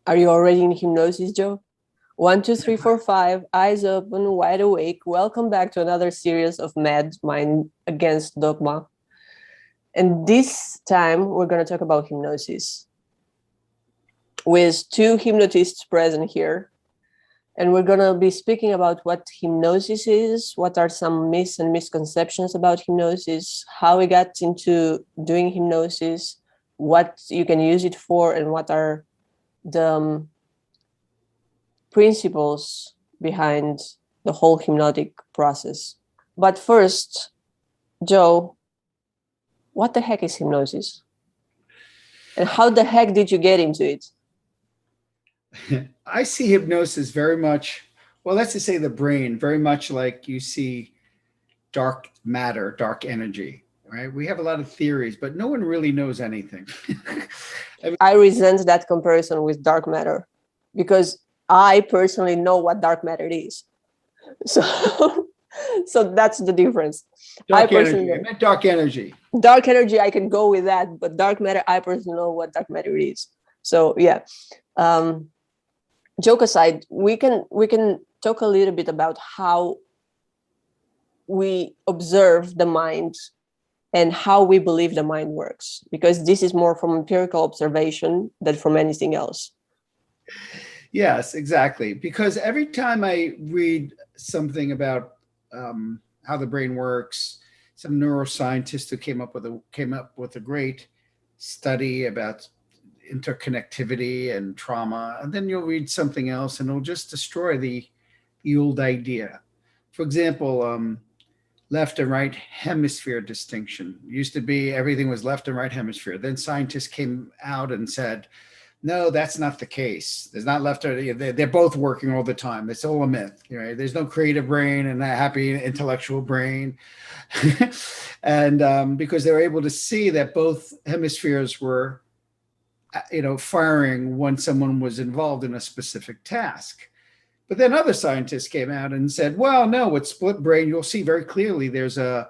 Are you already in hypnosis, Joe? 1, 2, 3, 4, 5, eyes open, wide awake. Welcome back to another series of Mad Mind Against Dogma. And this time we're going to talk about hypnosis with two hypnotists present here. And we're going to be speaking about what hypnosis is, what are some myths and misconceptions about hypnosis, how we got into doing hypnosis, what you can use it for, and what are the principles behind the whole hypnotic process. But first, Joe, what the heck is hypnosis? And how the heck did you get into it? I see hypnosis very much, well, let's just say the brain, very much like you see dark matter, dark energy, right? We have a lot of theories, but no one really knows anything. I resent that comparison with dark matter because I personally know what dark matter is. So that's the difference. Dark energy. I meant dark energy. Dark energy, I can go with that, but dark matter, I personally know what dark matter is. So yeah. Joke aside, we can talk a little bit about how we observe the mind and how we believe the mind works, because this is more from empirical observation than from anything else. Yes, exactly. Because every time I read something about how the brain works, some neuroscientist who came up with a great study about interconnectivity and trauma, and then you'll read something else and it'll just destroy the old idea. For example, left and right hemisphere distinction. It used to be everything was left and right hemisphere. Then scientists came out and said, no, that's not the case. There's not left or they're both working all the time. It's all a myth. Right? There's no creative brain and a happy intellectual brain. And because they were able to see that both hemispheres were firing when someone was involved in a specific task. But then other scientists came out and said, well, no, with split brain, you'll see very clearly there's a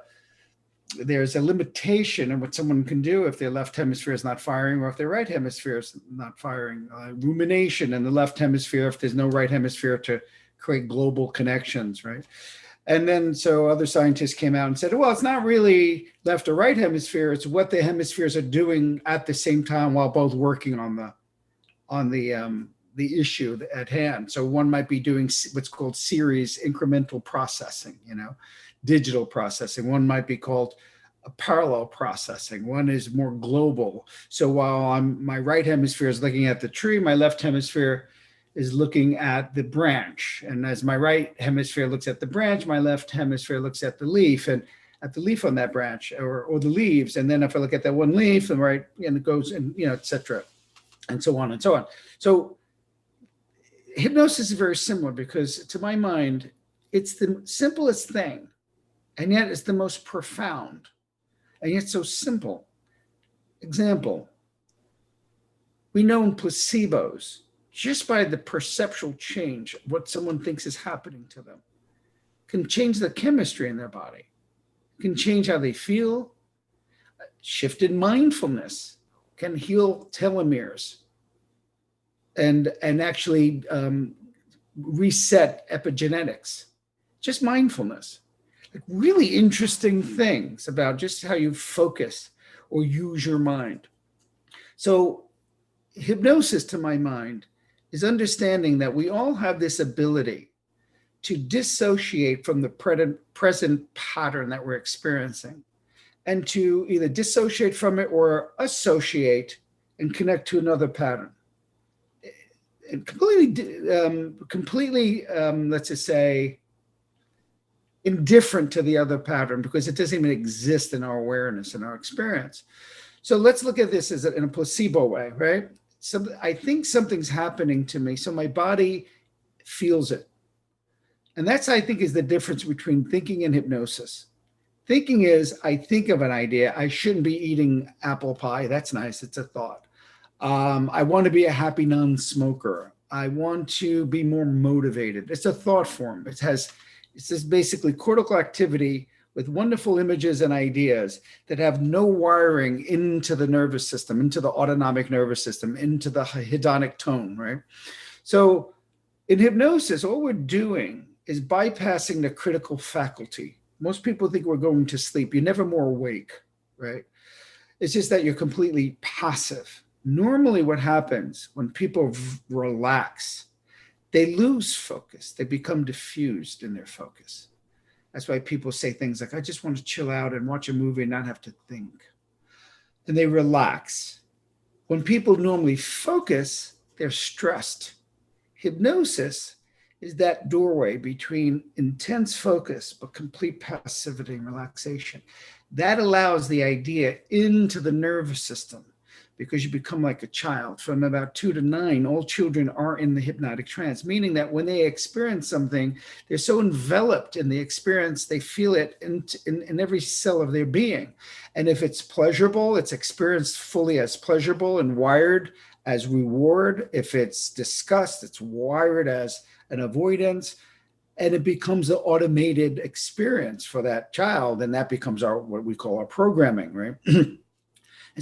limitation in what someone can do if their left hemisphere is not firing or if their right hemisphere is not firing. Rumination in the left hemisphere if there's no right hemisphere to create global connections, right? And then so other scientists came out and said, well, it's not really left or right hemisphere. It's what the hemispheres are doing at the same time while both working on the issue at hand. So one might be doing what's called series incremental processing, digital processing. One might be called a parallel processing. One is more global. So while my right hemisphere is looking at the tree, my left hemisphere is looking at the branch. And as my right hemisphere looks at the branch, my left hemisphere looks at the leaf and at the leaf on that branch or the leaves. And then if I look at that one leaf, and right, and it goes and, et cetera, and so on and so on. So hypnosis is very similar because to my mind, it's the simplest thing. And yet it's the most profound and yet so simple. Example, we know in placebos, just by the perceptual change, what someone thinks is happening to them can change the chemistry in their body, can change how they feel. Shifted mindfulness can heal telomeres and actually reset epigenetics. Just mindfulness. Like really interesting things about just how you focus or use your mind. So hypnosis, to my mind, is understanding that we all have this ability to dissociate from the present pattern that we're experiencing and to either dissociate from it or associate and connect to another pattern. And completely, let's just say, indifferent to the other pattern because it doesn't even exist in our awareness and our experience. So let's look at this as in a placebo way, right? So I think something's happening to me, so my body feels it. And that's, I think, is the difference between thinking and hypnosis. Thinking is, I think of an idea. I shouldn't be eating apple pie. That's nice. It's a thought. I want to be a happy non-smoker. I want to be more motivated. It's a thought form. It's just basically cortical activity with wonderful images and ideas that have no wiring into the nervous system, into the autonomic nervous system, into the hedonic tone, right? So in hypnosis, all we're doing is bypassing the critical faculty. Most people think we're going to sleep. You're never more awake, right? It's just that you're completely passive. Normally what happens when people relax, they lose focus. They become diffused in their focus. That's why people say things like, I just want to chill out and watch a movie and not have to think. And they relax. When people normally focus, they're stressed. Hypnosis is that doorway between intense focus but complete passivity and relaxation. That allows the idea into the nervous system because you become like a child. From about 2 to 9, all children are in the hypnotic trance, meaning that when they experience something, they're so enveloped in the experience, they feel it in every cell of their being. And if it's pleasurable, it's experienced fully as pleasurable and wired as reward. If it's disgust, it's wired as an avoidance. And it becomes an automated experience for that child. And that becomes what we call our programming, right? And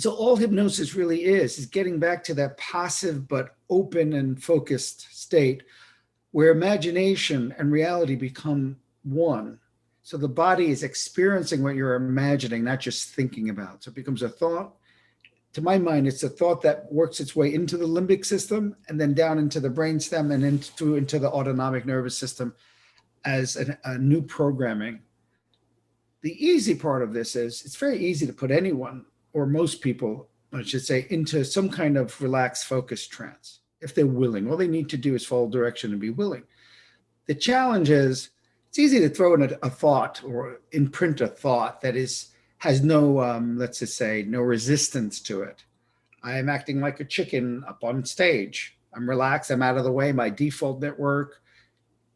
so all hypnosis really is getting back to that passive but open and focused state where imagination and reality become one. So the body is experiencing what you're imagining, not just thinking about. So it becomes a thought. To my mind, it's a thought that works its way into the limbic system and then down into the brainstem and into the autonomic nervous system as a new programming. The easy part of this is it's very easy to put anyone, or most people, I should say, into some kind of relaxed, focused trance if they're willing. All they need to do is follow direction and be willing. The challenge is it's easy to throw in a thought or imprint a thought that has no, let's just say, no resistance to it. I am acting like a chicken up on stage. I'm relaxed. I'm out of the way. My default network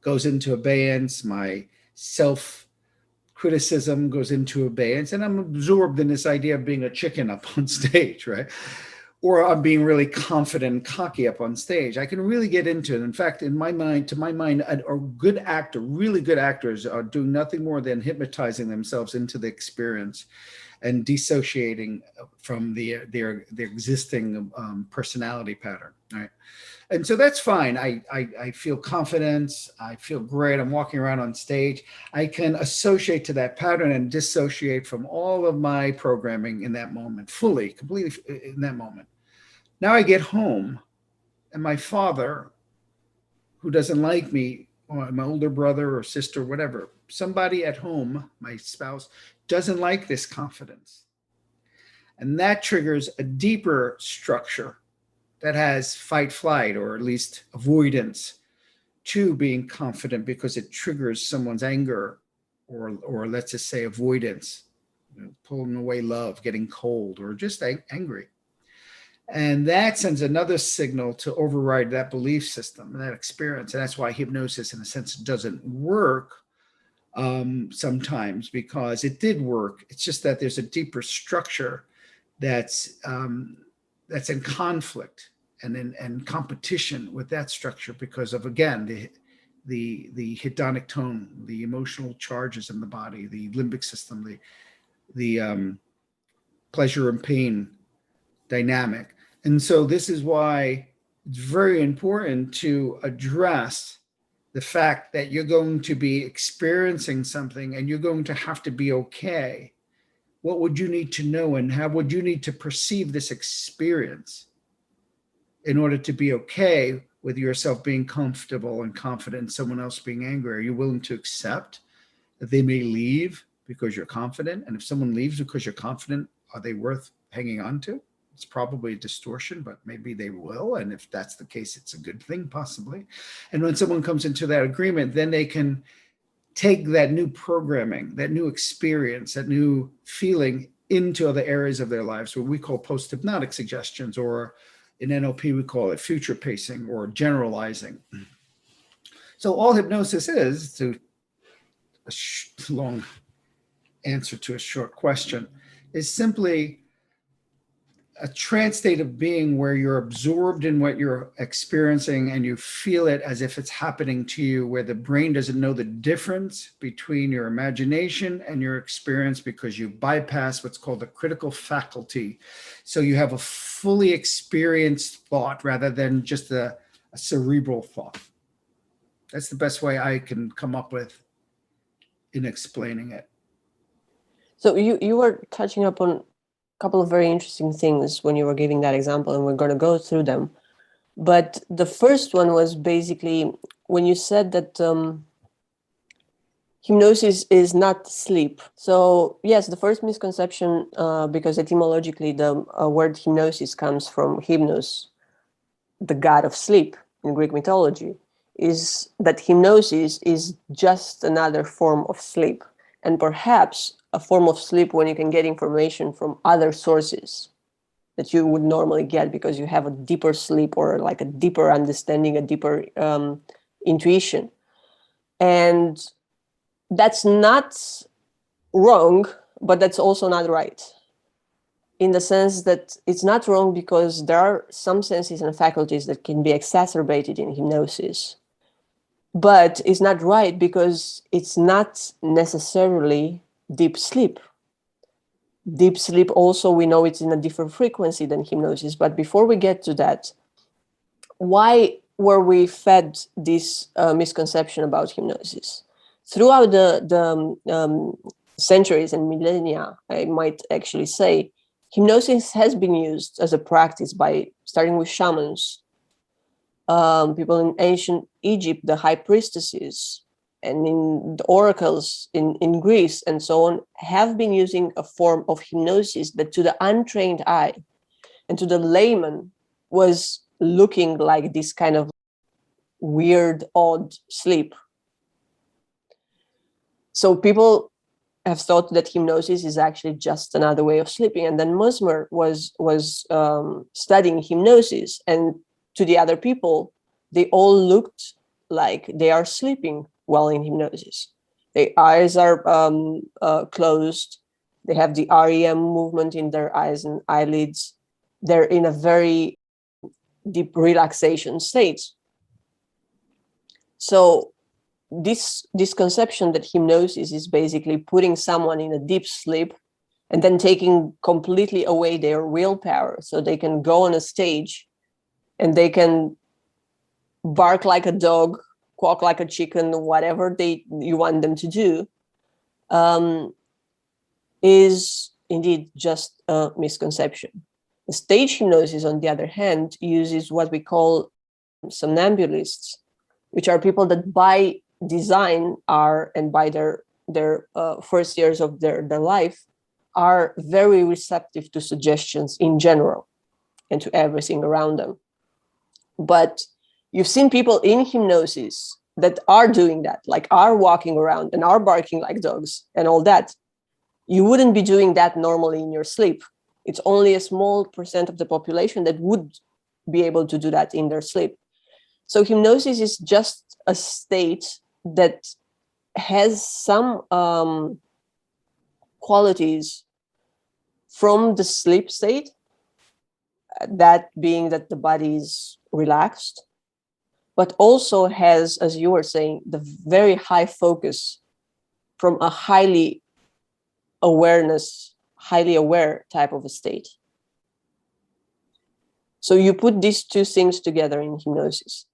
goes into abeyance. My self-criticism goes into abeyance. And I'm absorbed in this idea of being a chicken up on stage, right? Or I'm being really confident and cocky up on stage. I can really get into it. In fact, to my mind, a good actor, really good actors are doing nothing more than hypnotizing themselves into the experience and dissociating from their existing personality pattern, right? And so that's fine. I feel confidence. I feel great. I'm walking around on stage. I can associate to that pattern and dissociate from all of my programming in that moment, fully, completely in that moment. Now I get home and my father, who doesn't like me, or my older brother or sister, whatever, somebody at home, my spouse, doesn't like this confidence. And that triggers a deeper structure that has fight, flight, or at least avoidance to being confident because it triggers someone's anger or let's just say avoidance, pulling away love, getting cold, or just angry. And that sends another signal to override that belief system and that experience. And that's why hypnosis, in a sense, doesn't work sometimes, because it did work. It's just that there's a deeper structure that's in conflict and in competition with that structure because of, again, the hedonic tone, the emotional charges in the body, the limbic system, the pleasure and pain dynamic. And so this is why it's very important to address the fact that you're going to be experiencing something and you're going to have to be okay. What would you need to know and how would you need to perceive this experience in order to be okay with yourself being comfortable and confident, someone else being angry? Are you willing to accept that they may leave because you're confident? And if someone leaves because you're confident, are they worth hanging on to? It's probably a distortion, but maybe they will. And if that's the case, it's a good thing, possibly. And when someone comes into that agreement, then they can take that new programming, that new experience, that new feeling into other areas of their lives, what we call post-hypnotic suggestions, or in NLP, we call it future pacing or generalizing. So all hypnosis is, to a long answer to a short question, is simply a trance state of being where you're absorbed in what you're experiencing and you feel it as if it's happening to you, where the brain doesn't know the difference between your imagination and your experience because you bypass what's called the critical faculty. So you have a fully experienced thought rather than just a cerebral thought. That's the best way I can come up with in explaining it. So you were touching upon a couple of very interesting things when you were giving that example, and we're going to go through them. But the first one was basically when you said that hypnosis is not sleep. So yes, the first misconception, because etymologically the word hypnosis comes from hymnos, the god of sleep in Greek mythology, is that hypnosis is just another form of sleep, and perhaps a form of sleep when you can get information from other sources that you would normally get because you have a deeper sleep or like a deeper understanding, a deeper intuition. And that's not wrong, but that's also not right. In the sense that it's not wrong because there are some senses and faculties that can be exacerbated in hypnosis. But it's not right because it's not necessarily deep sleep. Deep sleep also, we know it's in a different frequency than hypnosis. But before we get to that, why were we fed this misconception about hypnosis? Throughout the centuries and millennia, I might actually say, hypnosis has been used as a practice by starting with shamans, people in ancient Egypt, the high priestesses, and in the oracles in Greece and so on, have been using a form of hypnosis that to the untrained eye and to the layman was looking like this kind of weird, odd sleep. So people have thought that hypnosis is actually just another way of sleeping. And then Mesmer was studying hypnosis, and to the other people, they all looked like they are sleeping while in hypnosis. Their eyes are closed. They have the REM movement in their eyes and eyelids. They're in a very deep relaxation state. So this conception that hypnosis is basically putting someone in a deep sleep and then taking completely away their willpower so they can go on a stage and they can bark like a dog, quack like a chicken, whatever you want them to do, is indeed just a misconception. The stage hypnosis, on the other hand, uses what we call somnambulists, which are people that by design are, and by their first years of their life, are very receptive to suggestions in general and to everything around them. But you've seen people in hypnosis that are doing that, like are walking around and are barking like dogs and all that. You wouldn't be doing that normally in your sleep. It's only a small percent of the population that would be able to do that in their sleep. So hypnosis is just a state that has some qualities from the sleep state, that being that the body is relaxed, but also has, as you were saying, the very high focus from a highly aware type of a state. So you put these two things together in hypnosis.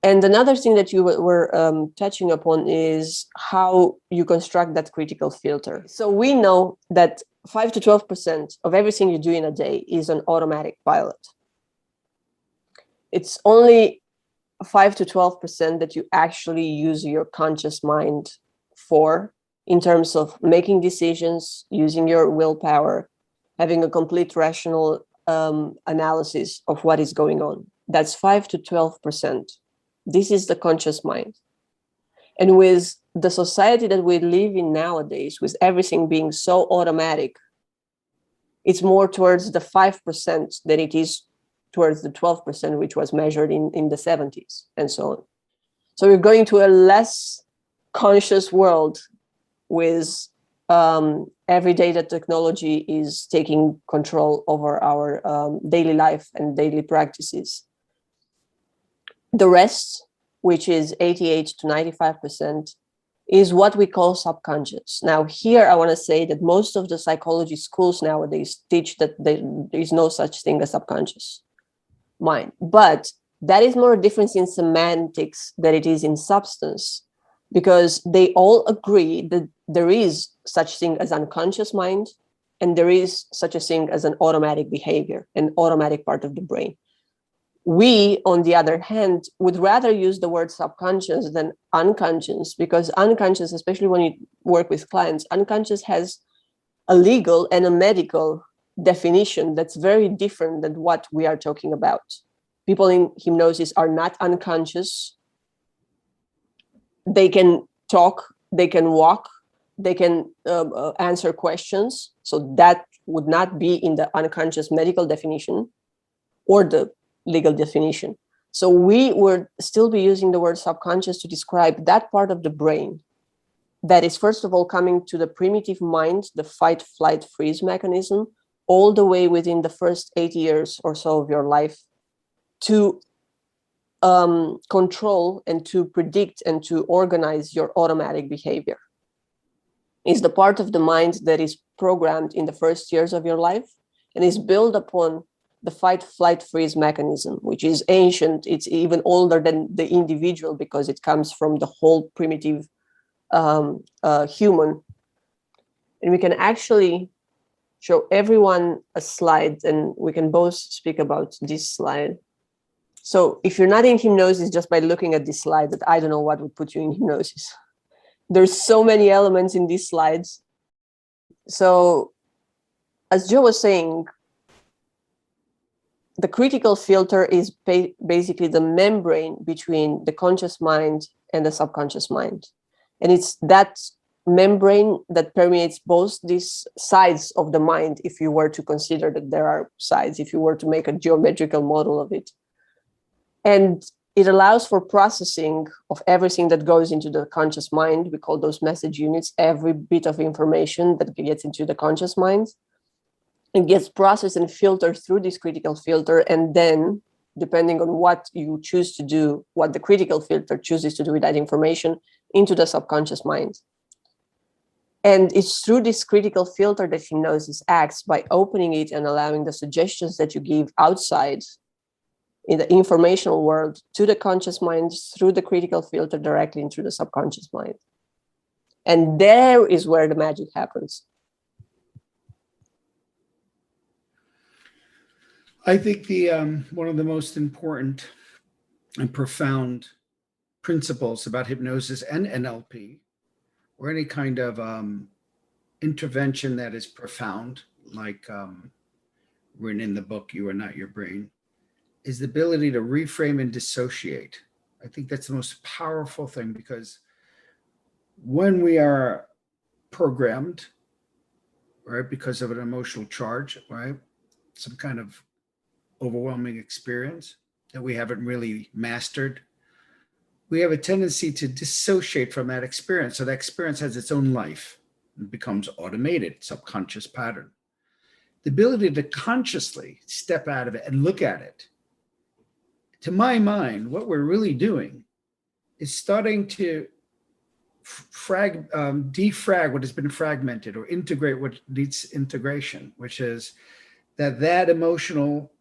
And another thing that you were touching upon is how you construct that critical filter. So we know that 5 to 12% of everything you do in a day is an automatic pilot. It's only 5 to 12% that you actually use your conscious mind for, in terms of making decisions, using your willpower, having a complete rational analysis of what is going on. That's 5 to 12%. This is the conscious mind. And with the society that we live in nowadays, with everything being so automatic, it's more towards the 5% than it is towards the 12%, which was measured in the 70s and so on. So we're going to a less conscious world with every day that technology is taking control over our daily life and daily practices. The rest, which is 88 to 95%, is what we call subconscious. Now, here I want to say that most of the psychology schools nowadays teach that there is no such thing as subconscious mind. But that is more a difference in semantics than it is in substance, because they all agree that there is such thing as unconscious mind, and there is such a thing as an automatic behavior, an automatic part of the brain. We, on the other hand, would rather use the word subconscious than unconscious, because unconscious, especially when you work with clients, unconscious has a legal and a medical definition that's very different than what we are talking about. People in hypnosis are not unconscious. They can talk, they can walk, they can answer questions. So that would not be in the unconscious medical definition or the legal definition. So we would still be using the word subconscious to describe that part of the brain that is, first of all, coming to the primitive mind, the fight, flight, freeze mechanism, all the way within the first 8 years or so of your life, to control and to predict and to organize your automatic behavior. Is the part of the mind that is programmed in the first years of your life and is built upon the fight, flight, freeze mechanism, which is ancient. It's even older than the individual because it comes from the whole primitive human. And we can actually show everyone a slide, and we can both speak about this slide. So if you're not in hypnosis, just by looking at this slide, that I don't know what would put you in hypnosis. There's so many elements in these slides. So as Joe was saying, the critical filter is basically the membrane between the conscious mind and the subconscious mind. And it's that membrane that permeates both these sides of the mind, if you were to consider that there are sides, if you were to make a geometrical model of it. And it allows for processing of everything that goes into the conscious mind. We call those message units, every bit of information that gets into the conscious mind. It gets processed and filtered through this critical filter. And then, depending on what you choose to do, what the critical filter chooses to do with that information, into the subconscious mind. And it's through this critical filter that hypnosis acts, by opening it and allowing the suggestions that you give outside in the informational world to the conscious mind through the critical filter directly into the subconscious mind. And there is where the magic happens. I think the one of the most important and profound principles about hypnosis and NLP, or any kind of intervention that is profound, like written in the book, You Are Not Your Brain, is the ability to reframe and dissociate. I think that's the most powerful thing, because when we are programmed, right, because of an emotional charge, right, some kind of overwhelming experience that we haven't really mastered, we have a tendency to dissociate from that experience. So that experience has its own life and becomes automated, subconscious pattern. The ability to consciously step out of it and look at it, to my mind, what we're really doing is starting to defrag what has been fragmented, or integrate what needs integration, which is that emotional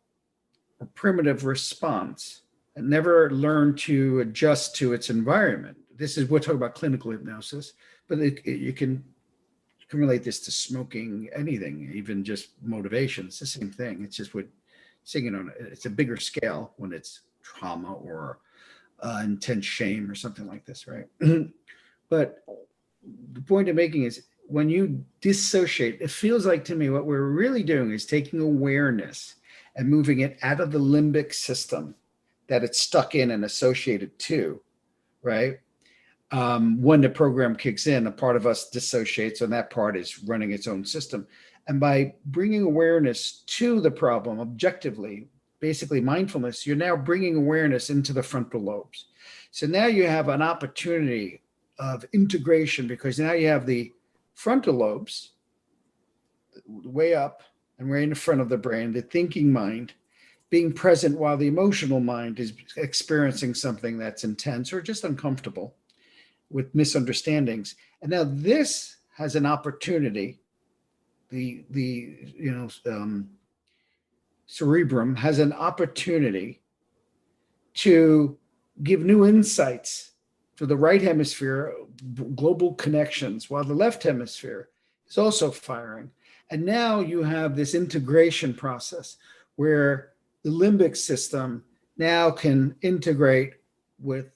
or primitive response and never learned to adjust to its environment. This is, we're talking about clinical hypnosis, but you can relate this to smoking, anything, even just motivation. It's the same thing. It's just singing on it's a bigger scale when it's trauma or intense shame or something like this, right? But the point I'm making is, when you dissociate, it feels like to me what we're really doing is taking awareness and moving it out of the limbic system that it's stuck in and associated to, right? When the program kicks in, a part of us dissociates, and that part is running its own system. And by bringing awareness to the problem objectively, basically mindfulness, you're now bringing awareness into the frontal lobes. So now you have an opportunity of integration, because now you have the frontal lobes, way up and way in the front of the brain, the thinking mind, being present while the emotional mind is experiencing something that's intense or just uncomfortable with misunderstandings. And now this has an opportunity, cerebrum has an opportunity to give new insights to the right hemisphere, global connections, while the left hemisphere is also firing. And now you have this integration process where the limbic system now can integrate with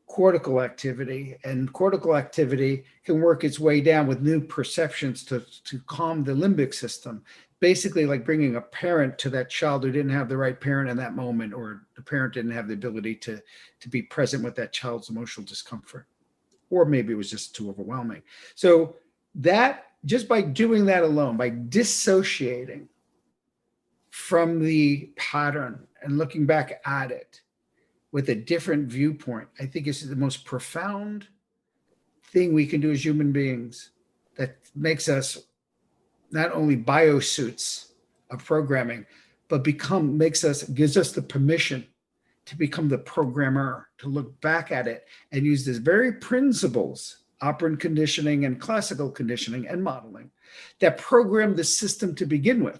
cortical activity, and cortical activity can work its way down with new perceptions to calm the limbic system. Basically like bringing a parent to that child who didn't have the right parent in that moment, or the parent didn't have the ability to be present with that child's emotional discomfort, or maybe it was just too overwhelming. So that, just by doing that alone, by dissociating from the pattern and looking back at it with a different viewpoint, I think is the most profound thing we can do as human beings, that makes us not only biosuits of programming, but gives us the permission to become the programmer, to look back at it and use these very principles, operant conditioning and classical conditioning and modeling, that program the system to begin with.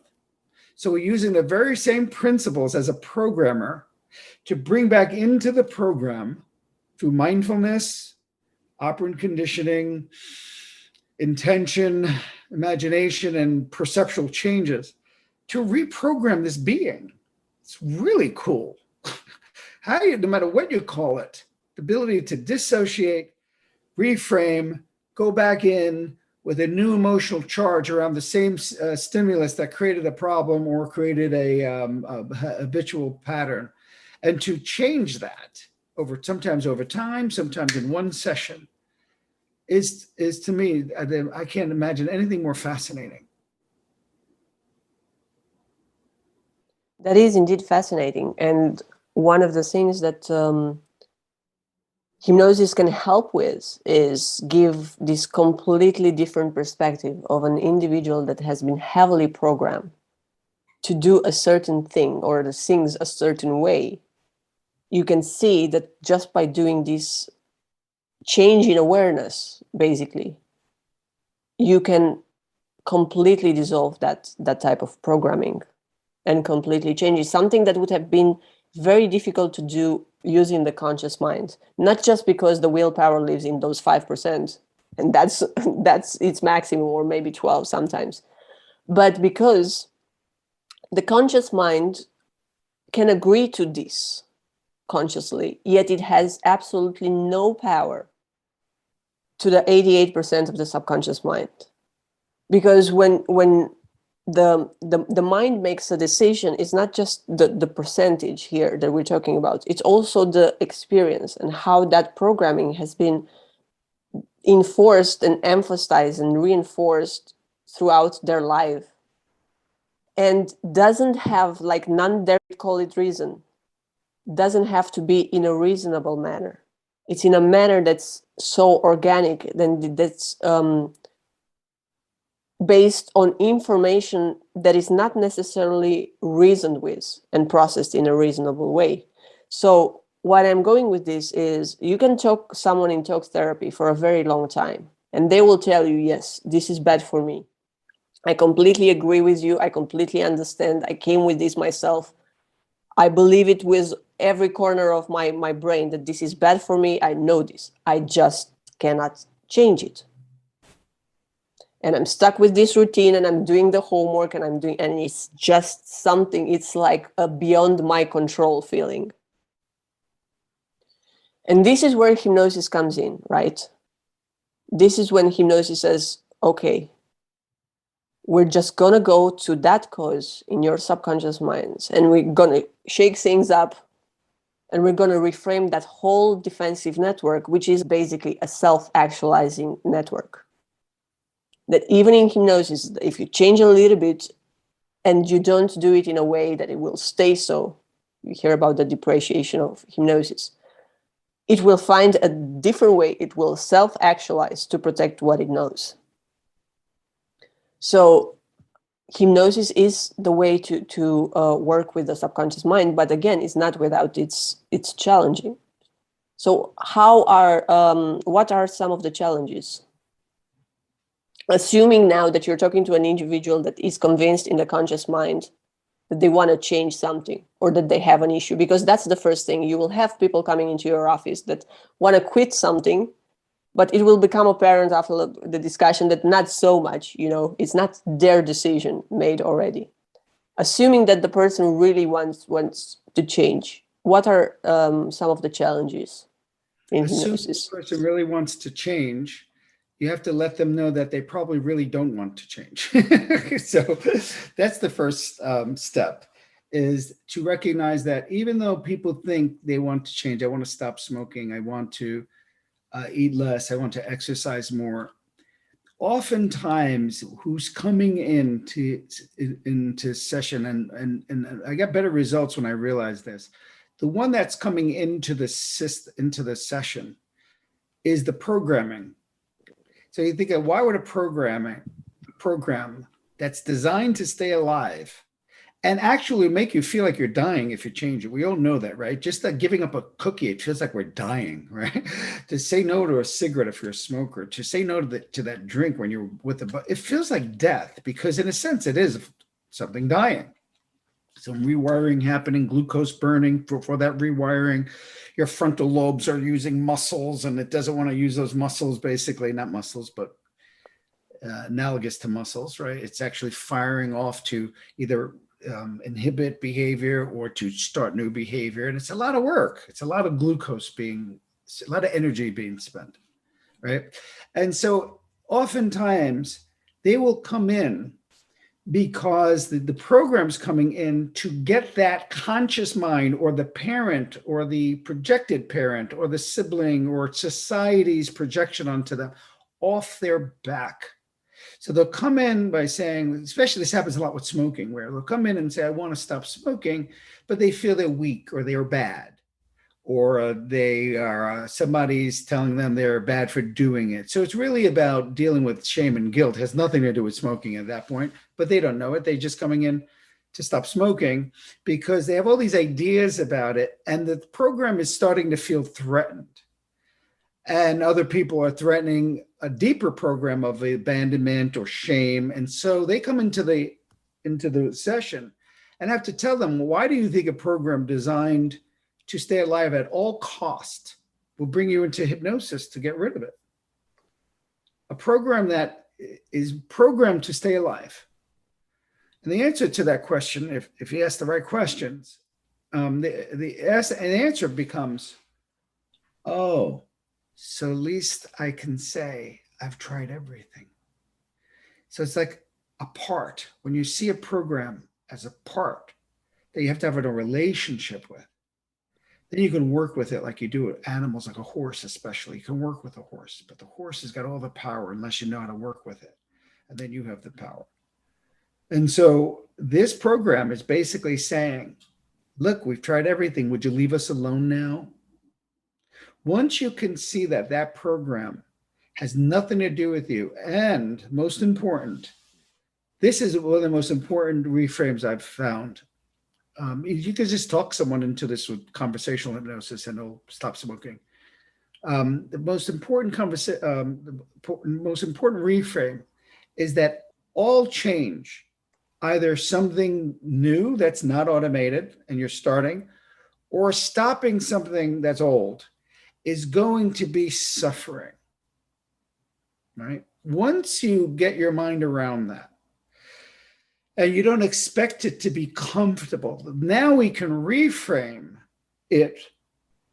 So we're using the very same principles as a programmer to bring back into the program through mindfulness, operant conditioning, intention, imagination, and perceptual changes to reprogram this being. It's really cool. No matter what you call it, the ability to dissociate, reframe, go back in with a new emotional charge around the same stimulus that created a problem or created a habitual pattern, and to change that sometimes over time, sometimes in one session, is to me, I can't imagine anything more fascinating. That is indeed fascinating. And one of the things that hypnosis can help with is give this completely different perspective of an individual that has been heavily programmed to do a certain thing or the things a certain way. You can see that just by doing this change in awareness, basically, you can completely dissolve that type of programming and completely change it. Something that would have been very difficult to do using the conscious mind, not just because the willpower lives in those 5%, and that's its maximum, or maybe 12 sometimes, but because the conscious mind can agree to this consciously, yet it has absolutely no power to the 88% of the subconscious mind. Because when the mind makes a decision, it's not just the percentage here that we're talking about, it's also the experience and how that programming has been enforced and emphasized and reinforced throughout their life, and doesn't have, like, none dare call it reason, doesn't have to be in a reasonable manner. It's in a manner that's so organic, then that's based on information that is not necessarily reasoned with and processed in a reasonable way. So what I'm going with this is, you can talk someone in talk therapy for a very long time, and they will tell you, yes, this is bad for me. I completely agree with you. I completely understand. I came with this myself. I believe it with every corner of my brain that this is bad for me. I know this. I just cannot change it. And I'm stuck with this routine, and I'm doing the homework, and it's just something, it's like a beyond my control feeling. And this is where hypnosis comes in, right? This is when hypnosis says, okay, we're just going to go to that cause in your subconscious minds, and we're going to shake things up, and we're going to reframe that whole defensive network, which is basically a self-actualizing network. That even in hypnosis, if you change a little bit and you don't do it in a way that it will stay so, you hear about the depreciation of hypnosis, it will find a different way. It will self-actualize to protect what it knows. So hypnosis is the way to work with the subconscious mind, but again, it's not without it's challenging. So what are some of the challenges? Assuming now that you're talking to an individual that is convinced in the conscious mind that they want to change something or that they have an issue, because that's the first thing. You will have people coming into your office that want to quit something, but it will become apparent after the discussion that not so much, it's not their decision made already. Assuming that the person really wants to change, what are some of the challenges in hypnosis? The person really wants to change, you have to let them know that they probably really don't want to change. So that's the first step, is to recognize that even though people think they want to change, I want to stop smoking, I want to eat less, I want to exercise more. Oftentimes, who's coming into session, and I got better results when I realized this. The one that's coming into the session is the programming. So you think of, why would a program that's designed to stay alive and actually make you feel like you're dying if you change it? We all know that, right? Just that giving up a cookie, it feels like we're dying, right? To say no to a cigarette if you're a smoker, to say no to that drink when you're it feels like death, because in a sense it is something dying. Some rewiring happening, glucose burning. For that rewiring, your frontal lobes are using muscles, and it doesn't want to use those muscles, basically, not muscles, but analogous to muscles, right? It's actually firing off to either inhibit behavior or to start new behavior. And it's a lot of work. It's a lot of a lot of energy being spent, right? And so oftentimes they will come in because the program's coming in to get that conscious mind, or the parent, or the projected parent, or the sibling, or society's projection onto them, off their back. So they'll come in by saying, especially this happens a lot with smoking, where they'll come in and say, I want to stop smoking, but they feel they're weak, or they're bad, or they are somebody's telling them they're bad for doing it. So it's really about dealing with shame and guilt. It has nothing to do with smoking at that point, but they don't know it. They're just coming in to stop smoking because they have all these ideas about it, and the program is starting to feel threatened. And other people are threatening a deeper program of abandonment or shame. And so they come into the session and have to tell them, why do you think a program designed to stay alive at all cost will bring you into hypnosis to get rid of it? A program that is programmed to stay alive. And the answer to that question, if you ask the right questions, the answer becomes, oh, so at least I can say I've tried everything. So it's like a part. When you see a program as a part that you have to have a relationship with, then you can work with it like you do with animals, like a horse especially. You can work with a horse, but the horse has got all the power unless you know how to work with it. And then you have the power. And so this program is basically saying, look, we've tried everything. Would you leave us alone now? Once you can see that that program has nothing to do with you, and most important, this is one of the most important reframes I've found. You can just talk someone into this with conversational hypnosis and they'll stop smoking. The most important reframe is that all change, either something new that's not automated and you're starting, or stopping something that's old, is going to be suffering, right? Once you get your mind around that, and you don't expect it to be comfortable, now we can reframe it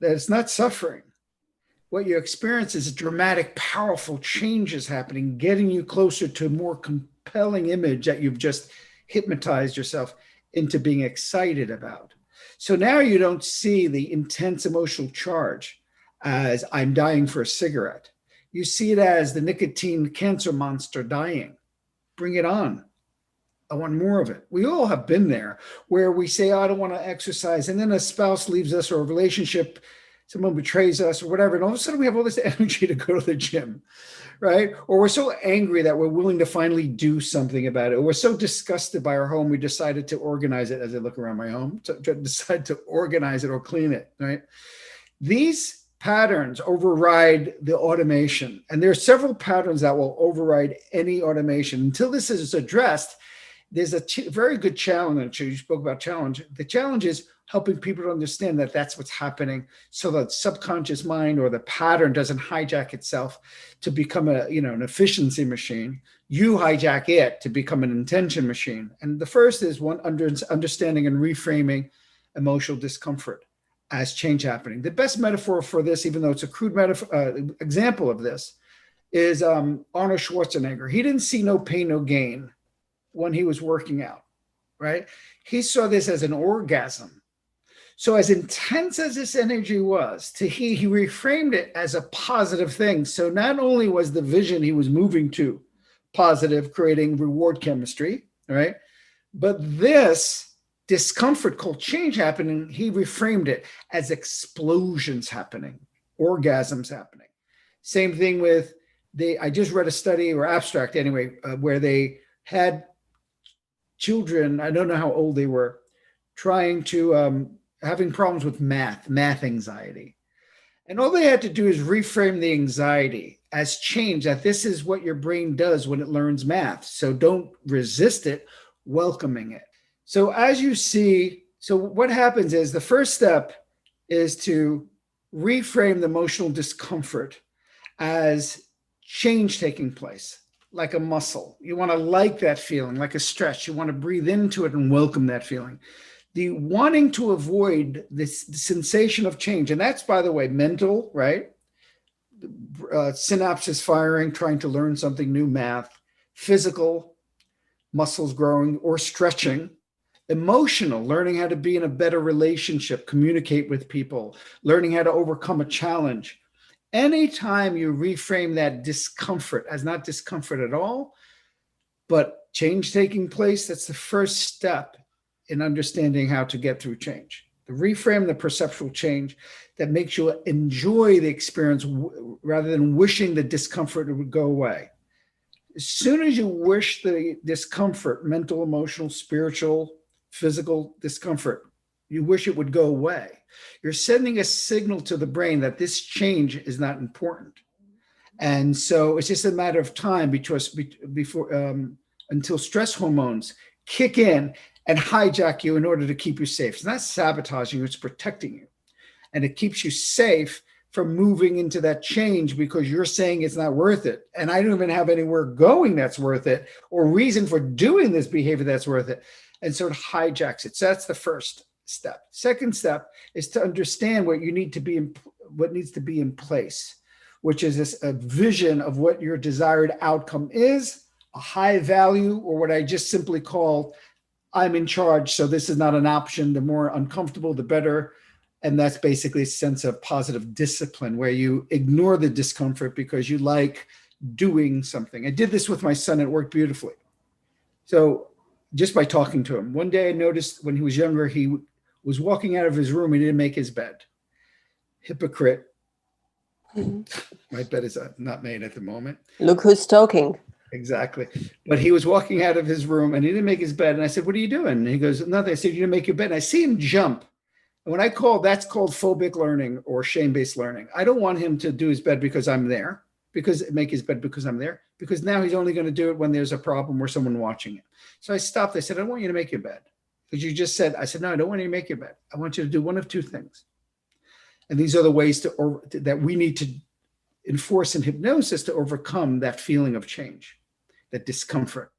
that it's not suffering. What you experience is dramatic, powerful changes happening, getting you closer to a more compelling image that you've just hypnotized yourself into being excited about. So now you don't see the intense emotional charge as I'm dying for a cigarette. You see it as the nicotine cancer monster dying. Bring it on. I want more of it. We all have been there where we say, oh, I don't want to exercise. And then a spouse leaves us, or a relationship someone betrays us or whatever, and all of a sudden we have all this energy to go to the gym, right? Or we're so angry that we're willing to finally do something about it. Or we're so disgusted by our home, we decided to organize it. As I look around my home, to decide to organize it or clean it, right? These patterns override the automation. And there are several patterns that will override any automation. Until this is addressed, there's a very good challenge. You spoke about challenge. The challenge is helping people to understand that that's what's happening, so that subconscious mind or the pattern doesn't hijack itself to become an efficiency machine. You hijack it to become an intention machine. And the first is one, understanding and reframing emotional discomfort as change happening. The best metaphor for this, even though it's a crude example of this, is Arnold Schwarzenegger. He didn't see no pain, no gain when he was working out, right? He saw this as an orgasm. So as intense as this energy was, he reframed it as a positive thing. So not only was the vision he was moving to positive, creating reward chemistry, right? But this discomfort called change happening, he reframed it as explosions happening, orgasms happening. Same thing with I just read a study or abstract anyway, where they had children, I don't know how old they were, trying to, having problems with math anxiety. And all they had to do is reframe the anxiety as change, that this is what your brain does when it learns math. So don't resist it, welcoming it. So as you see, so what happens is the first step is to reframe the emotional discomfort as change taking place, like a muscle. You want to like that feeling, like a stretch. You want to breathe into it and welcome that feeling. The wanting to avoid this sensation of change, and that's, by the way, mental, right? Synapses firing, trying to learn something new, math, physical, muscles growing or stretching, emotional, learning how to be in a better relationship, communicate with people, learning how to overcome a challenge. Anytime you reframe that discomfort as not discomfort at all, but change taking place, that's the first step in understanding how to get through change. To reframe the perceptual change that makes you enjoy the experience rather than wishing the discomfort would go away. As soon as you wish the discomfort, mental, emotional, spiritual, physical discomfort, you wish it would go away, you're sending a signal to the brain that this change is not important. And so it's just a matter of time until stress hormones kick in and hijack you in order to keep you safe. It's not sabotaging you, it's protecting you. And it keeps you safe from moving into that change because you're saying it's not worth it. And I don't even have anywhere going that's worth it or reason for doing this behavior that's worth it. And so it hijacks it. So that's the first step. Second step is to understand what needs to be in place, which is a vision of what your desired outcome is, a high value, or what I just simply call I'm in charge, so this is not an option. The more uncomfortable, the better. And that's basically a sense of positive discipline where you ignore the discomfort because you like doing something. I did this with my son. It worked beautifully. So just by talking to him. One day I noticed when he was younger, he was walking out of his room. He didn't make his bed. Hypocrite. My bed is not made at the moment. Look who's talking. Exactly. But he was walking out of his room and he didn't make his bed. And I said, what are you doing? And he goes, nothing. I said, you didn't make your bed. And I see him jump. And when that's called phobic learning or shame-based learning. I don't want him to do his bed because I'm there, make his bed because I'm there, because now he's only going to do it when there's a problem or someone watching it. So I stopped. I said, I don't want you to make your bed. Because you just said, I said, no, I don't want you to make your bed. I want you to do one of two things. And these are the ways that we need to enforce in hypnosis to overcome that feeling of change, that discomfort.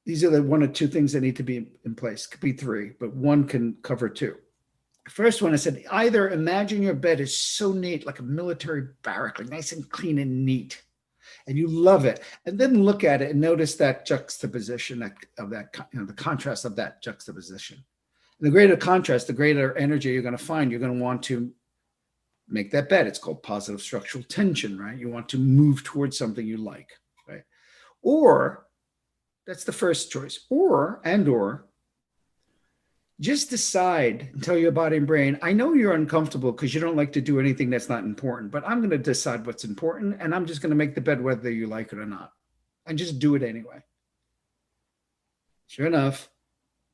These are the one or two things that need to be in place. Could be three, but one can cover two. The first one, I said, either imagine your bed is so neat, like a military barrack, like nice and clean and neat, and you love it. And then look at it and notice that juxtaposition of that, the contrast of that juxtaposition. And the greater contrast, the greater energy you're going to find. You're going to want to make that bed. It's called positive structural tension, right? You want to move towards something you like, right? Or that's the first choice. Or just decide and tell your body and brain, I know you're uncomfortable because you don't like to do anything that's not important, but I'm going to decide what's important, and I'm just going to make the bed whether you like it or not, and just do it anyway. Sure enough,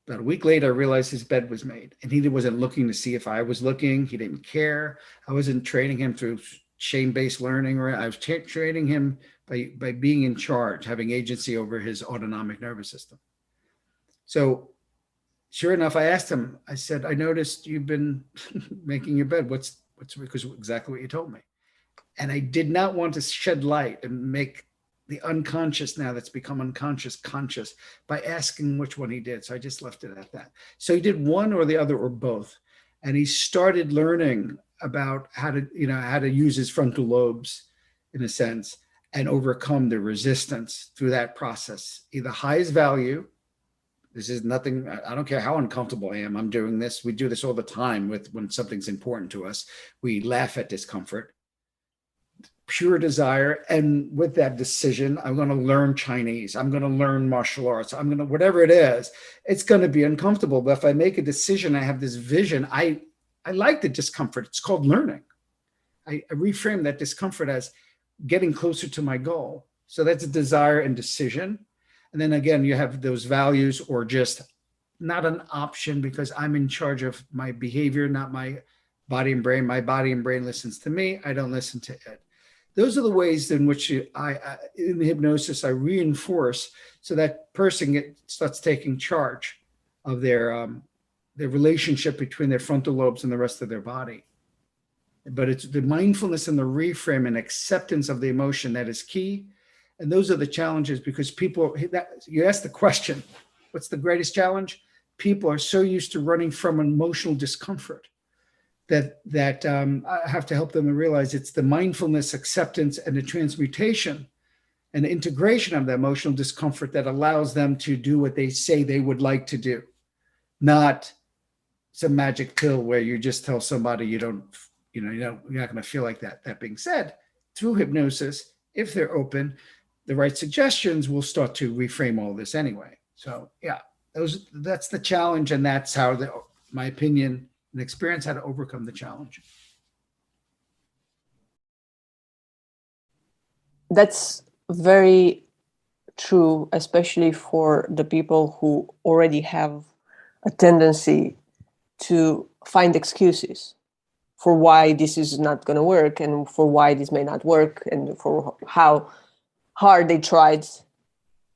about a week later, I realized his bed was made, and he wasn't looking to see if I was looking. He didn't care. I wasn't training him through shame-based learning, or I was training him by being in charge, having agency over his autonomic nervous system. So sure enough, I asked him, I said, I noticed you've been making your bed. What's because exactly what you told me. And I did not want to shed light and make the unconscious now that's become unconscious conscious by asking which one he did. So I just left it at that. So he did one or the other or both. And he started learning about how to use his frontal lobes in a sense and overcome the resistance through that process. Either highest value, this is nothing, I don't care how uncomfortable I am, I'm doing this. We do this all the time when something's important to us. We laugh at discomfort. Pure desire, and with that decision, I'm going to learn Chinese, I'm going to learn martial arts, I'm going to, whatever it is, it's going to be uncomfortable. But if I make a decision, I have this vision, I like the discomfort. It's called learning. I reframe that discomfort as getting closer to my goal. So that's a desire and decision. And then again, you have those values, or just not an option because I'm in charge of my behavior, not my body and brain. My body and brain listens to me. I don't listen to it. Those are the ways in which I in the hypnosis, I reinforce so that person starts taking charge of their relationship between their frontal lobes and the rest of their body. But it's the mindfulness and the reframe and acceptance of the emotion that is key. And those are the challenges, because you ask the question, what's the greatest challenge? People are so used to running from emotional discomfort that I have to help them to realize it's the mindfulness, acceptance, and the transmutation and the integration of the emotional discomfort that allows them to do what they say they would like to do, not some magic pill where you just tell somebody you're not going to feel like that. That being said, through hypnosis, if they're open, the right suggestions will start to reframe all this anyway. So yeah, that's the challenge, and that's how my opinion and experience how to overcome the challenge. That's very true, especially for the people who already have a tendency to find excuses for why this is not going to work, and for why this may not work, and for how hard they tried,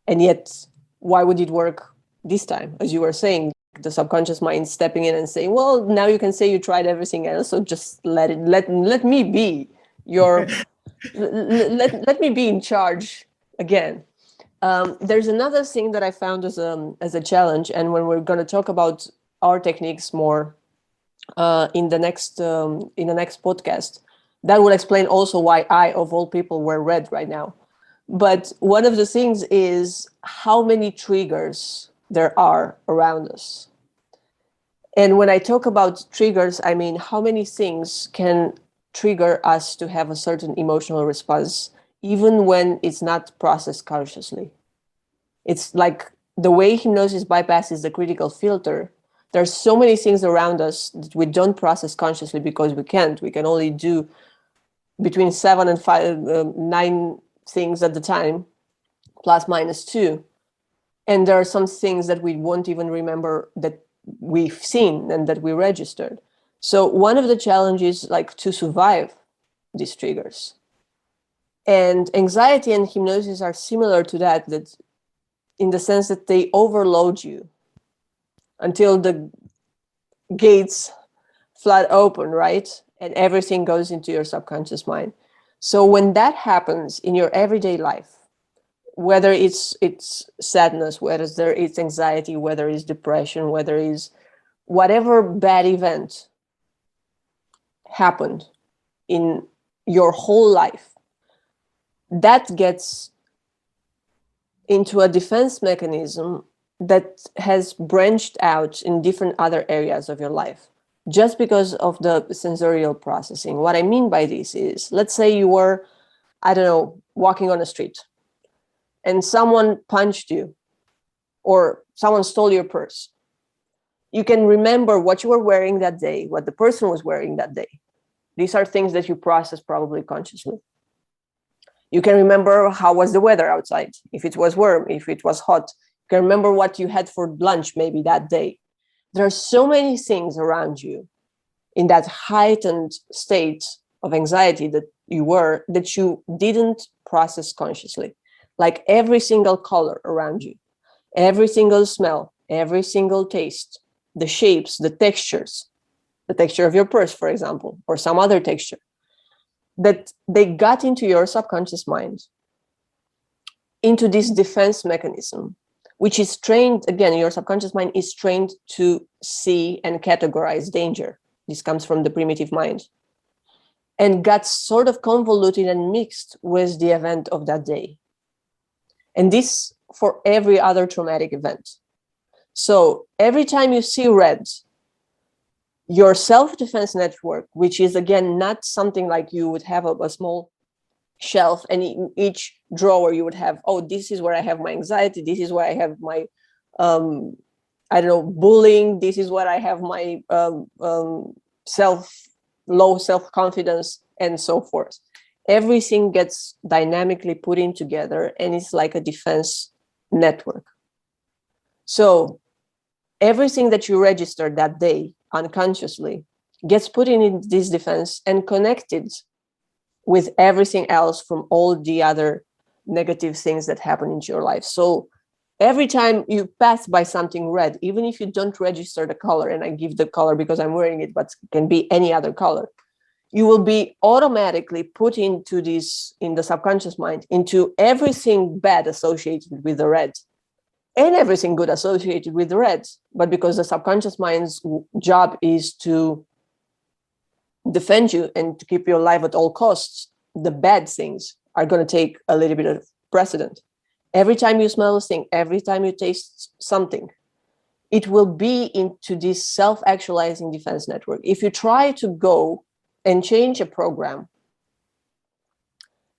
and yet why would it work this time? As you were saying, the subconscious mind stepping in and saying, well, now you can say you tried everything else, so just let me be your let me be in charge again. There's another thing that I found as a challenge, and when we're going to talk about our techniques more in the next podcast, that will explain also why I, of all people, wear red right now. But one of the things is how many triggers there are around us. And when I talk about triggers, I mean how many things can trigger us to have a certain emotional response, even when it's not processed consciously. It's like the way hypnosis bypasses the critical filter. There's so many things around us that we don't process consciously because we can't. We can only do between 7 and 9 things at the time, plus minus 2. And there are some things that we won't even remember that we've seen and that we registered. So one of the challenges, like, to survive these triggers. And anxiety and hypnosis are similar to that in the sense that they overload you until the gates flood open, right? And everything goes into your subconscious mind. So when that happens in your everyday life, whether it's sadness, whether it's anxiety, whether it's depression, whether it's whatever bad event happened in your whole life, that gets into a defense mechanism that has branched out in different other areas of your life, just because of the sensorial processing. What I mean by this is, let's say you were, I don't know, walking on the street and someone punched you or someone stole your purse. You can remember what you were wearing that day, what the person was wearing that day. These are things that you process probably consciously. You can remember how was the weather outside, if it was warm, if it was hot. You can remember what you had for lunch maybe that day. There are so many things around you in that heightened state of anxiety that you didn't process consciously. Like every single color around you, every single smell, every single taste, the shapes, the texture of your purse, for example, or some other texture, that they got into your subconscious mind, into this defense mechanism, which is trained, again, your subconscious mind is trained to see and categorize danger. This comes from the primitive mind, and got sort of convoluted and mixed with the event of that day. And this for every other traumatic event. So every time you see red, your self-defense network, which is again not something like you would have a small shelf, and in each drawer you would have, oh, this is where I have my anxiety, this is where I have my I don't know, bullying, this is where I have my low self-confidence, and so forth. Everything gets dynamically put in together, and it's like a defense network. So everything that you registered that day unconsciously gets put in this defense and connected with everything else from all the other negative things that happen in your life. So every time you pass by something red, even if you don't register the color, and I give the color because I'm wearing it, but it can be any other color, you will be automatically put into this, in the subconscious mind, into everything bad associated with the red and everything good associated with the red. But because the subconscious mind's job is to defend you and to keep you alive at all costs, the bad things are going to take a little bit of precedent. Every time you smell a thing, every time you taste something, it will be into this self-actualizing defense network. If you try to go and change a program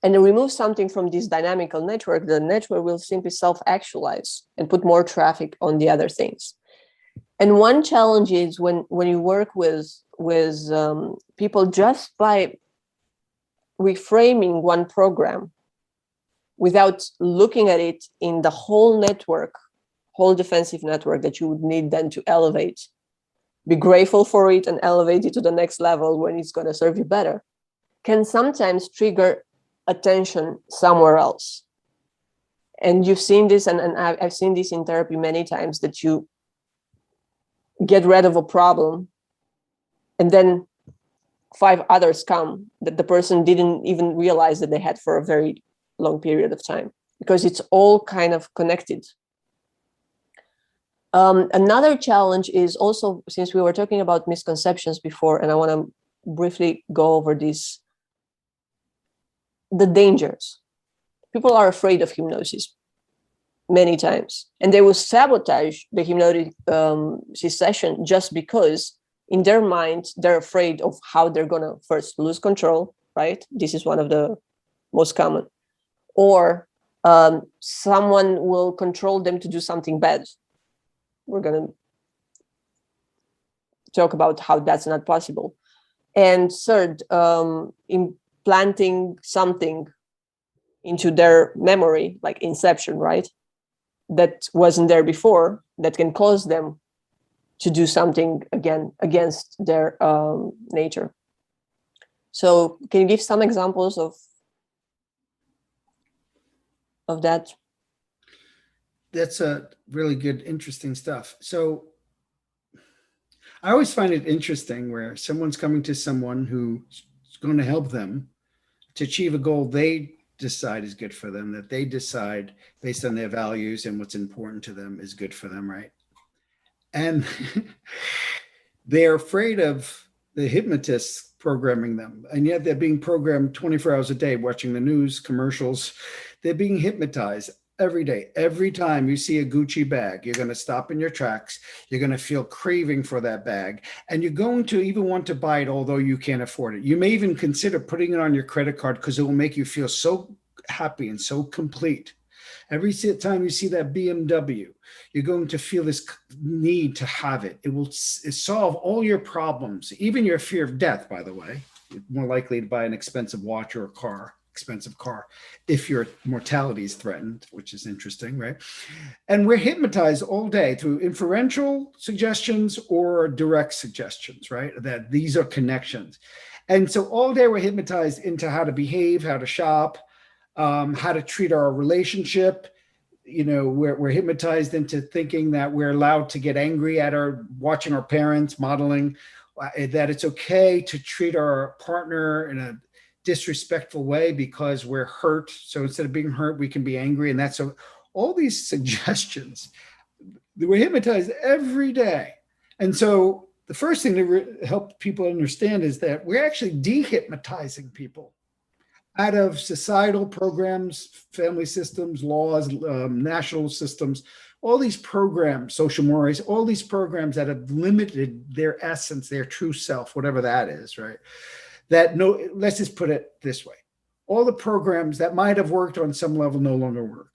and remove something from this dynamical network, the network will simply self-actualize and put more traffic on the other things. And one challenge is when you work with people, just by reframing one program without looking at it in the whole network, whole defensive network that you would need then to elevate, be grateful for it and elevate it to the next level when it's going to serve you better, can sometimes trigger attention somewhere else. And you've seen this, and I've seen this in therapy many times, that you get rid of a problem and then 5 others come that the person didn't even realize that they had for a very long period of time, because it's all kind of connected. Another challenge is also, since we were talking about misconceptions before, and I want to briefly go over this, the dangers. People are afraid of hypnosis many times, and they will sabotage the hypnotic session just because in their mind they're afraid of how they're going to first lose control, right? This is one of the most common. Or someone will control them to do something bad. We're going to talk about how that's not possible. And third, implanting something into their memory, like inception, right? That wasn't there before, that can cause them to do something again against their nature. So can you give some examples of that? That's a really good, interesting stuff. So I always find it interesting where someone's coming to someone who's going to help them to achieve a goal they decide is good for them, that they decide based on their values and what's important to them is good for them, right? And they're afraid of the hypnotists programming them. And yet they're being programmed 24 hours a day, watching the news, commercials. They're being hypnotized every day. Every time you see a Gucci bag, you're going to stop in your tracks. You're going to feel craving for that bag. And you're going to even want to buy it, although you can't afford it. You may even consider putting it on your credit card because it will make you feel so happy and so complete Every time you see that BMW, you're going to feel this need to have it. It will solve all your problems, even your fear of death, by the way. You're more likely to buy an expensive watch or expensive car, if your mortality is threatened, which is interesting, right? And we're hypnotized all day through inferential suggestions or direct suggestions, right? That these are connections. And so all day we're hypnotized into how to behave, how to shop, how to treat our relationship. We're hypnotized into thinking that we're allowed to get angry at watching our parents modeling, that it's okay to treat our partner in a disrespectful way because we're hurt. So instead of being hurt, we can be angry. And that's all these suggestions. We're hypnotized every day. And so the first thing to help people understand is that we're actually dehypnotizing people out of societal programs, family systems, laws, national systems, all these programs, social mores, all these programs that have limited their essence, their true self, whatever that is, right? Let's just put it this way. All the programs that might have worked on some level no longer work.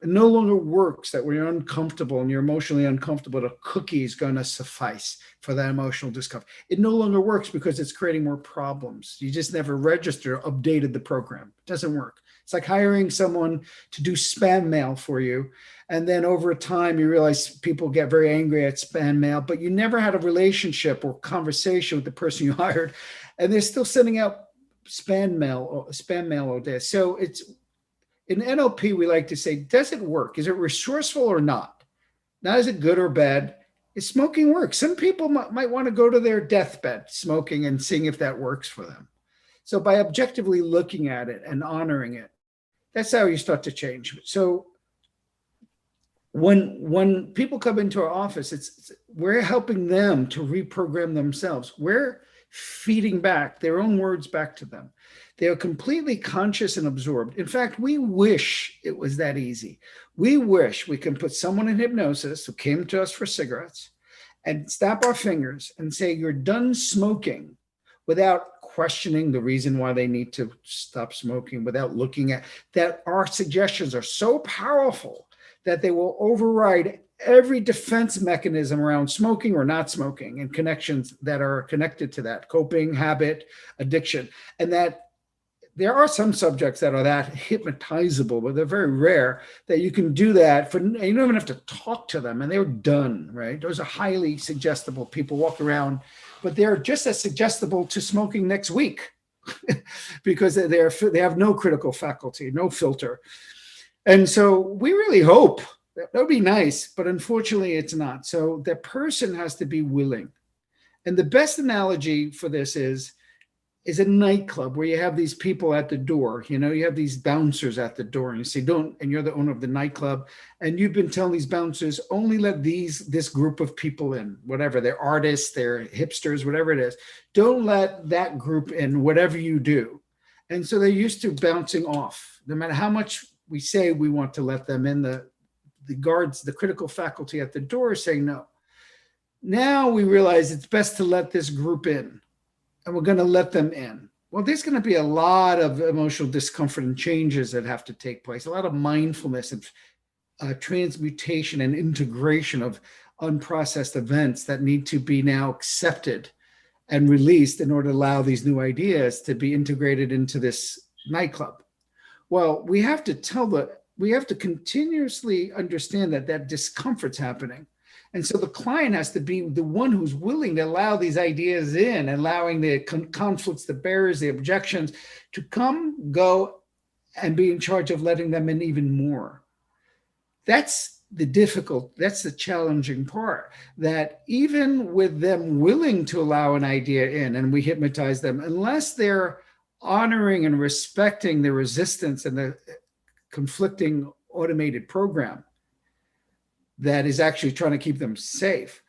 It no longer works that when you're uncomfortable and you're emotionally uncomfortable, a cookie is going to suffice for that emotional discomfort. It no longer works because it's creating more problems. You just never updated the program. It doesn't work. It's like hiring someone to do spam mail for you. And then over time, you realize people get very angry at spam mail, but you never had a relationship or conversation with the person you hired. And they're still sending out spam mail all day. So in NLP, we like to say, does it work? Is it resourceful or not? Not is it good or bad? Is smoking work? Some people might want to go to their deathbed smoking and seeing if that works for them. So by objectively looking at it and honoring it, that's how you start to change. So when people come into our office, we're helping them to reprogram themselves. We're feeding back their own words back to them. They are completely conscious and absorbed. In fact, we wish it was that easy. We wish we can put someone in hypnosis who came to us for cigarettes and snap our fingers and say, you're done smoking, without questioning the reason why they need to stop smoking, without looking at that. Our suggestions are so powerful that they will override every defense mechanism around smoking or not smoking and connections that are connected to that, coping, habit, addiction. And that there are some subjects that are that hypnotizable, but they're very rare that you can do that you don't even have to talk to them and they're done, right? Those are highly suggestible. People walk around, but they're just as suggestible to smoking next week because they have no critical faculty, no filter. And so we really hope that would be nice, but unfortunately it's not. So the person has to be willing. And the best analogy for this is a nightclub where you have these people at the door. You have these bouncers at the door and you say, and you're the owner of the nightclub. And you've been telling these bouncers, only let this group of people in, whatever, they're artists, they're hipsters, whatever it is. Don't let that group in, whatever you do. And so they're used to bouncing off. No matter how much we say we want to let them in, the guards, the critical faculty at the door is saying no. Now we realize it's best to let this group in. And we're going to let them in. Well, there's going to be a lot of emotional discomfort and changes that have to take place, a lot of mindfulness and transmutation and integration of unprocessed events that need to be now accepted and released in order to allow these new ideas to be integrated into this nightclub. Well, we have to continuously understand that discomfort's happening. And so the client has to be the one who's willing to allow these ideas in, allowing the conflicts, the barriers, the objections to come, go, and be in charge of letting them in even more. That's the challenging part, that even with them willing to allow an idea in and we hypnotize them, unless they're honoring and respecting the resistance and the conflicting automated program that is actually trying to keep them safe,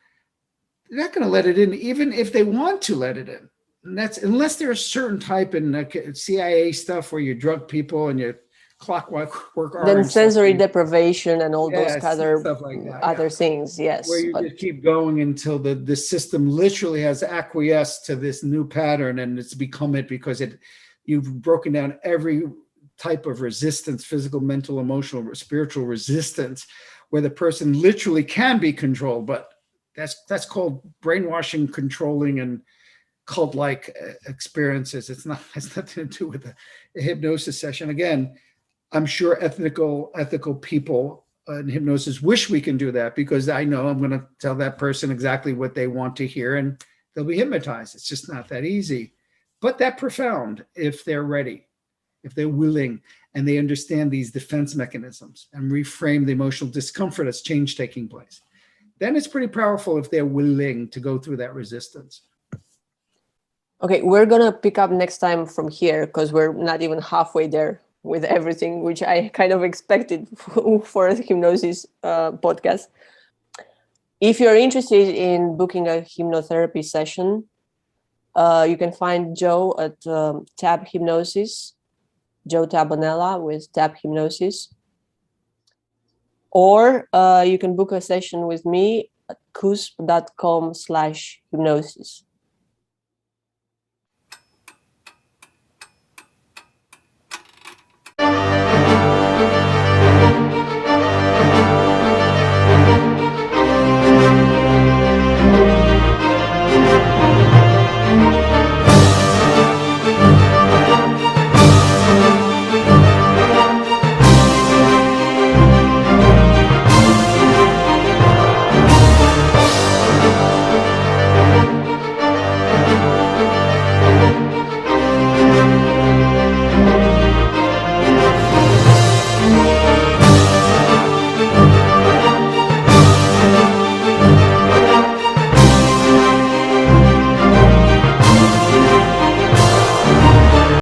they're not going to let it in, even if they want to let it in. And that's unless there's a certain type in CIA stuff where you drug people and you clockwork orange. Then sensory deprivation and all those other things, yes. Where you just keep going until the system literally has acquiesced to this new pattern and it's become it because you've broken down every type of resistance, physical, mental, emotional, spiritual resistance, where the person literally can be controlled, but that's called brainwashing, controlling, and cult-like experiences. It's nothing to do with a hypnosis session. Again, I'm sure ethical people in hypnosis wish we can do that, because I know I'm going to tell that person exactly what they want to hear and they'll be hypnotized. It's just not that easy, but that profound if they're ready, if they're willing, and they understand these defense mechanisms and reframe the emotional discomfort as change taking place. Then it's pretty powerful if they're willing to go through that resistance. Okay, we're going to pick up next time from here, because we're not even halfway there with everything, which I kind of expected for a hypnosis podcast. If you're interested in booking a hypnotherapy session, you can find Joe at Tab Hypnosis, Joe Tabbanella with Tab Hypnosis. Or you can book a session with me at cusp.com/hypnosis.